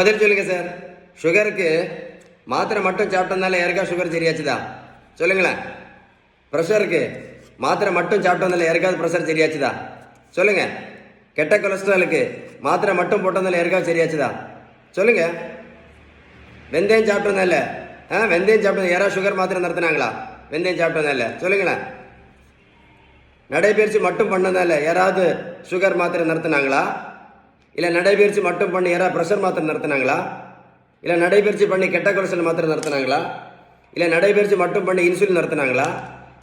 பதில் சொல்லுங்க சார். சுகருக்கு மாத்திரை மட்டும் சாப்பிட்டதுனால யாருக்கா சுகர் சரியாச்சுதா? சொல்லுங்களேன். ப்ரெஷருக்கு மாத்திரை மட்டும் சாப்பிட்டதுனால யாருக்காவது ப்ரெஷர் சரியாச்சுதா? சொல்லுங்க. கெட்ட கொலஸ்ட்ராலுக்கு மாத்திரை மட்டும் போட்டதுனால யாருக்காவது சரியாச்சுதா? சொல்லுங்க. வெந்தயம் சாப்பிட்டதுனால வெந்தயம் சாப்பிட்டது யாராவது சுகர் மாத்திரை நிறுத்தினாங்களா? வெந்தயம் சாப்பிட்டதுனால சொல்லுங்களேன். நடைபயிற்சி மட்டும் பண்ணதால யாராவது சுகர் மாத்திரை நிறுத்தினாங்களா? இல்லை நடைபயிற்சி மட்டும் பண்ணி யாராவது ப்ரெஷர் மாத்திரை நிறுத்தினாங்களா? இல்லை நடைபயிற்சி பண்ணி கெட்ட கொலஸ்ட்ரால் மாத்திரை நிறுத்தினாங்களா? இல்லை நடைபயிற்சி மட்டும் பண்ணி இன்சுலின் நிறுத்தினாங்களா?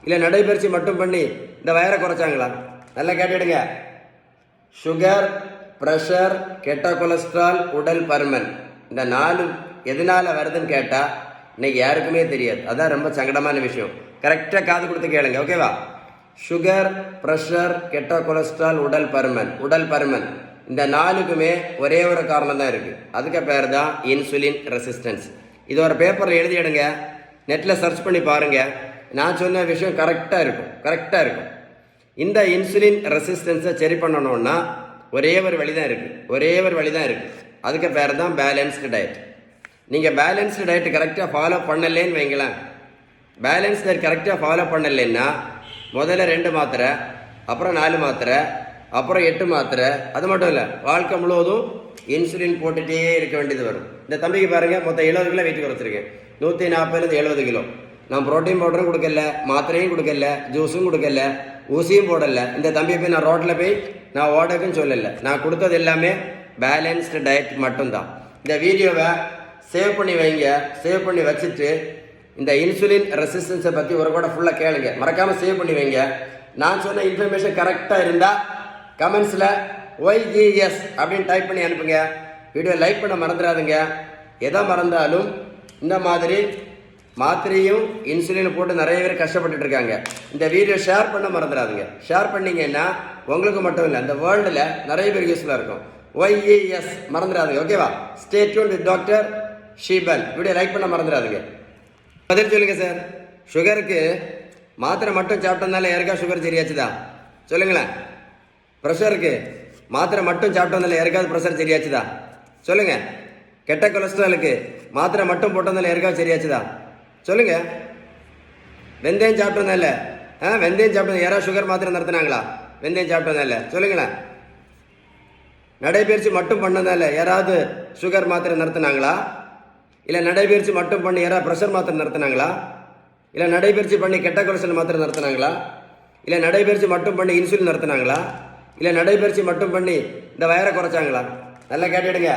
இல்லை நடைபயிற்சி மட்டும் பண்ணி இந்த வயரை குறைச்சாங்களா? நல்லா கேட்டுடுங்க. சுகர், ப்ரெஷர், கெட்ட கொலஸ்ட்ரால், உடல் பருமன், இந்த 4 எதனால வருதுன்னு கேட்டால் இன்னைக்கு யாருக்குமே தெரியாது. அதான் ரொம்ப சங்கடமான விஷயம். கரெக்டாக காது கொடுத்து கேளுங்க, ஓகேவா? சுகர், ப்ரெஷர், கெட்ட கொலஸ்ட்ரால், உடல் பருமன் இந்த 4க்குமே ஒரே ஒரு காரணம் தான் இருக்குது. அதுக்கு பேர் தான் இன்சுலின் ரெசிஸ்டன்ஸ். இது ஒரு பேப்பரில் எழுதிடுங்க, நெட்டில் சர்ச் பண்ணி பாருங்கள். நான் சொன்ன விஷயம் கரெக்டாக இருக்கும். இந்த இன்சுலின் ரெசிஸ்டன்ஸை சரி பண்ணணும்னா ஒரே ஒரு வழி தான் இருக்குது. அதுக்கு பேர் தான் பேலன்ஸ்டு டயட். நீங்கள் பேலன்ஸ்டு டயட் கரெக்டாக ஃபாலோ பண்ணலேன்னு வைங்களேன். பேலன்ஸ் டயட் கரெக்டாக ஃபாலோ பண்ணலைன்னா முதல்ல 2 மாத்திரை, அப்புறம் 4 மாத்திரை, அப்புறம் 8 மாத்திரை. அது மட்டும் இல்லை, வாழ்க்கை முழுவதும் இன்சுலின் போட்டுகிட்டே இருக்க வேண்டியது வரும். இந்த தம்பிக்கு பாருங்கள், மொத்தம் 70 கிலோ வெயிட் குறைச்சிருக்கேன். 140லேருந்து 70 கிலோ. நான் ப்ரோட்டீன் பவுடரும் கொடுக்கல, மாத்திரையும் கொடுக்கல, ஜூஸும் கொடுக்கல, ஊசியும் போடலை. இந்த தம்பியை போய் நான் ரோட்டில் போய் நான் ஓடக்குன்னு சொல்லலை. நான் கொடுத்தது எல்லாமே பேலன்ஸ்டு டயட் மட்டும்தான். இந்த வீடியோவை சேவ் பண்ணி வைங்க. சேவ் பண்ணி வச்சுட்டு இந்த இன்சுலின் ரெசிஸ்டன்ஸை பற்றி ஒரு கூட ஃபுல்லாக கேளுங்க. மறக்காமல் சேவ் பண்ணி வைங்க. நான் சொன்ன இன்ஃபர்மேஷன் கரெக்டாக இருந்தால் கமெண்ட்ஸில் ஒய்ஜிஎஸ் அப்படின்னு டைப் பண்ணி அனுப்புங்க. வீடியோ லைக் பண்ண மறந்துடாதுங்க. எதை மறந்தாலும் இந்த மாதிரி மாத்திரையும் இன்சுலின் போட்டு நிறைய பேர் கஷ்டப்பட்டுட்டு இருக்காங்க. இந்த வீடியோ ஷேர் பண்ண மறந்துடாதுங்க. ஷேர் பண்ணீங்கன்னா உங்களுக்கு மட்டும் இல்லை, அந்த வேர்ல்டில் நிறைய பேர் யூஸ்ஃபுல்லாக இருக்கும். ஒய்இஎஸ் மறந்துடாதுங்க, ஓகேவா? Stay tuned with doctor Sheebal. Video like பண்ண மறந்துடாதுங்க. பதில் சொல்லுங்க சார். சுகருக்கு மாத்திரை மட்டும் சாப்பிட்டதுனால யாருக்கா சுகர் சரியாச்சுதா? சொல்லுங்களேன். ப்ரெஷருக்கு மாத்திரை மட்டும் சாப்பிட்டதுனால யாருக்காவது ப்ரெஷர் சரியாச்சுதா? சொல்லுங்க. கெட்ட கொலஸ்ட்ராலுக்கு மாத்திரை மட்டும் போட்டதுனால யாருக்காவது சரியாச்சுதா? சொல்லுங்க. வெந்தயம் சாப்பிட்டதுனால வெந்தயம் சாப்பிட்டது யாராவது சுகர் மாத்திரை நிறுத்தினாங்களா? வெந்தயம் சாப்பிட்டதுனால சொல்லுங்களேன். நடைபயிற்சி மட்டும் பண்ணதால யாராவது சுகர் மாத்திரை நிறுத்தினாங்களா? இல்லை நடைபயிற்சி மட்டும் பண்ணி யாராவது ப்ரெஷர் மாத்திரை நிறுத்தினாங்களா? இல்லை நடைபயிற்சி பண்ணி கெட்ட கொலஸ்ட்ரால் மாத்திரை நிறுத்தினாங்களா? இல்லை நடைபயிற்சி மட்டும் பண்ணி இன்சுலின் நிறுத்தினாங்களா? இல்லை நடைபயிற்சி மட்டும் பண்ணி இந்த வயரை குறைச்சாங்களா? நல்லா கேட்டுடுங்க.